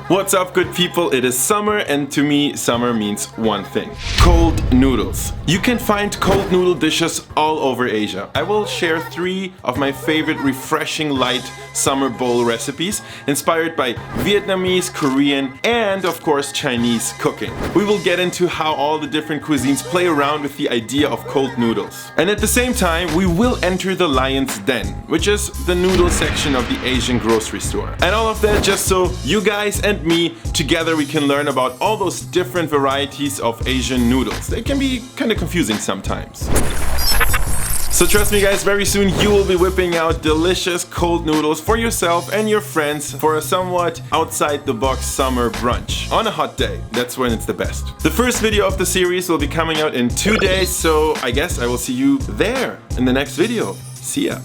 What's up, good people? It is summer, and to me, summer means one thing: cold noodles. You can find cold noodle dishes all over Asia. I will share 3 of my favorite refreshing light summer bowl recipes inspired by Vietnamese, Korean, and of course Chinese cooking. We will get into how all the different cuisines play around with the idea of cold noodles. And at the same time, we will enter the lion's den, which is the noodle section of the Asian grocery store. And all of that just so you guys and me, together we can learn about all those different varieties of Asian noodles. They can be kind of confusing sometimes. So trust me guys, very soon you will be whipping out delicious cold noodles for yourself and your friends for a somewhat outside the box summer brunch on a hot day. That's when it's the best. The first video of the series will be coming out in 2 days, so I guess I will see you there in the next video. See ya.